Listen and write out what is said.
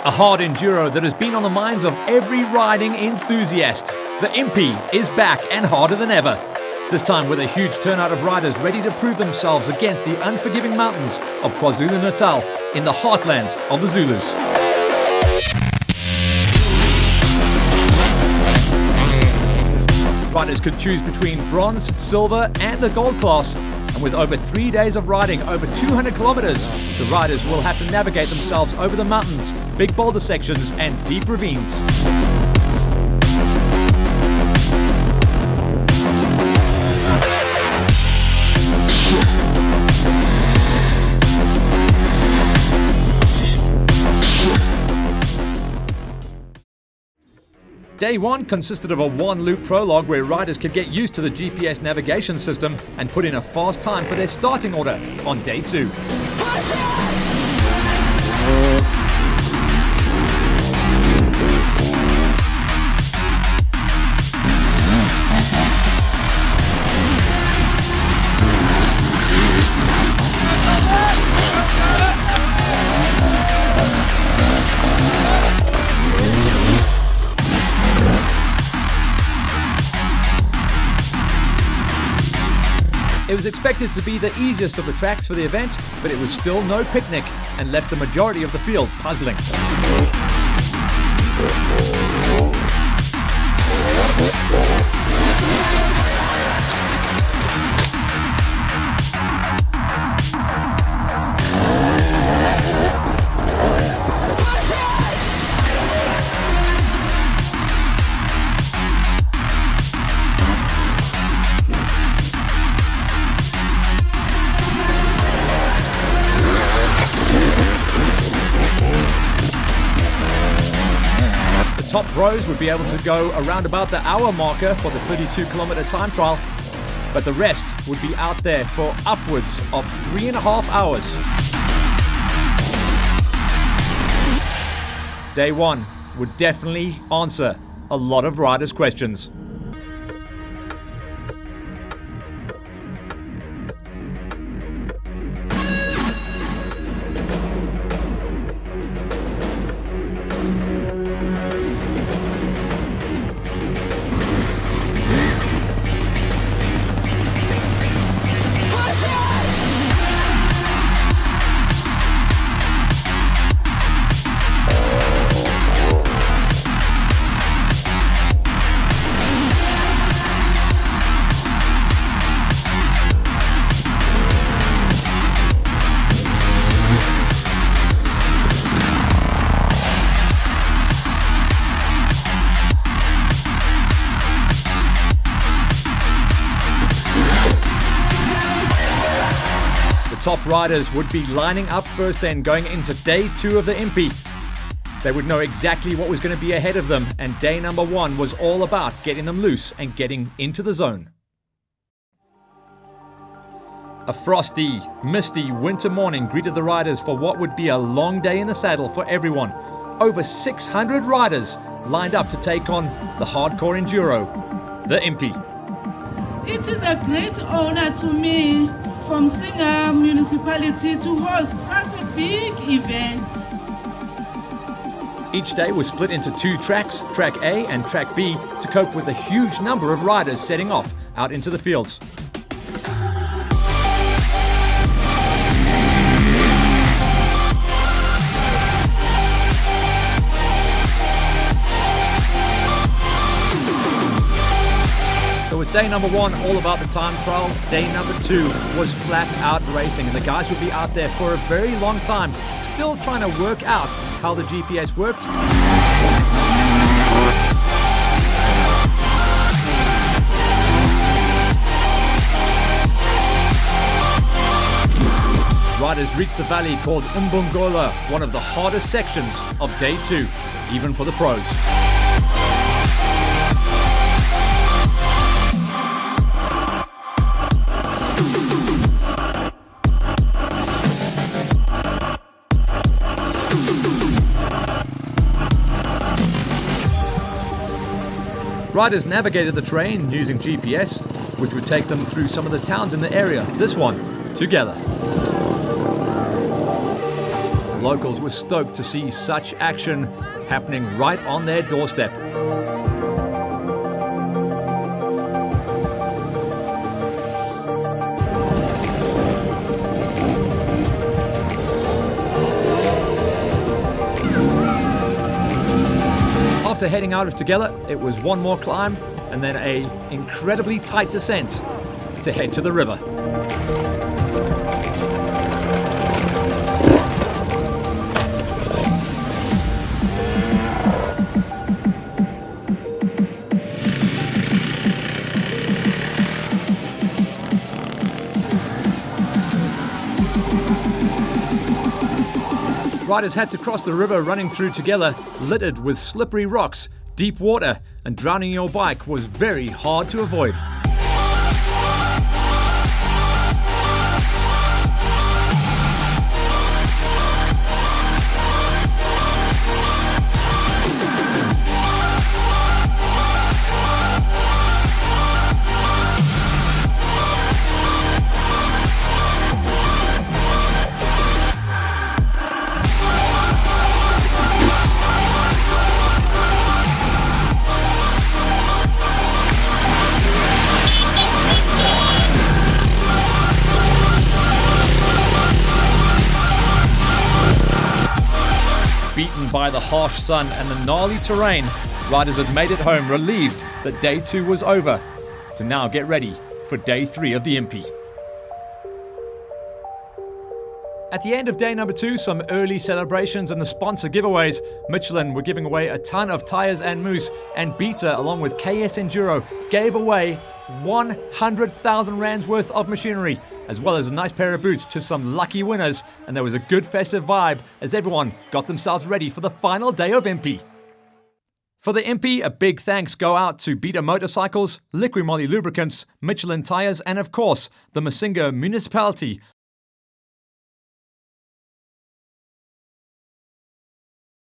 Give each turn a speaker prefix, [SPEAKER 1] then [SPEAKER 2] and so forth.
[SPEAKER 1] A hard enduro that has been on the minds of every riding enthusiast. The IMPI is back and harder than ever. This time with a huge turnout of riders ready to prove themselves against the unforgiving mountains of KwaZulu-Natal in the heartland of the Zulus. Riders could choose between bronze, silver and the gold class. And with over 3 days of riding over 200 kilometers, the riders will have to navigate themselves over the mountains, big boulder sections and deep ravines. Day 1 consisted of a one-loop prologue where riders could get used to the GPS navigation system and put in a fast time for their starting order on Day 2. It was expected to be the easiest of the tracks for the event, but it was still no picnic and left the majority of the field puzzling. Top pros would be able to go around about the hour marker for the 32-kilometer time trial, but the rest would be out there for upwards of 3.5 hours. Day 1 would definitely answer a lot of riders' questions. Top riders would be lining up first then going into Day 2 of the IMPI. They would know exactly what was going to be ahead of them, and day number 1 was all about getting them loose and getting into the zone. A frosty, misty winter morning greeted the riders for what would be a long day in the saddle for everyone. Over 600 riders lined up to take on the hardcore enduro, the IMPI.
[SPEAKER 2] It is a great honor to me from Singa municipality to host such a big event.
[SPEAKER 1] Each day was split into 2 tracks, Track A and Track B, to cope with the huge number of riders setting off out into the fields. So with day number 1 all about the time trial, day number 2 was flat out racing, and the guys would be out there for a very long time, still trying to work out how the GPS worked. Riders reached the valley called Umbongola, one of the hardest sections of day 2, even for the pros. Riders navigated the terrain using GPS, which would take them through some of the towns in the area, this one together. Locals were stoked to see such action happening right on their doorstep. After heading out of Tugela, it was one more climb and then a incredibly tight descent to head to the river. Riders had to cross the river running through Tugela, littered with slippery rocks, deep water, and drowning your bike was very hard to avoid. Beaten by the harsh sun and the gnarly terrain, riders had made it home relieved that day 2 was over, to now get ready for day 3 of the IMPI. At the end of day number 2, some early celebrations and the sponsor giveaways. Michelin were giving away a ton of tyres and mousse, and Beta, along with KS Enduro, gave away 100,000 rands worth of machinery, as well as a nice pair of boots to some lucky winners, and there was a good festive vibe as everyone got themselves ready for the final day of IMPI. For the IMPI, a big thanks go out to Beta Motorcycles, Liqui Moly Lubricants, Michelin Tyres, and of course, the Masinga Municipality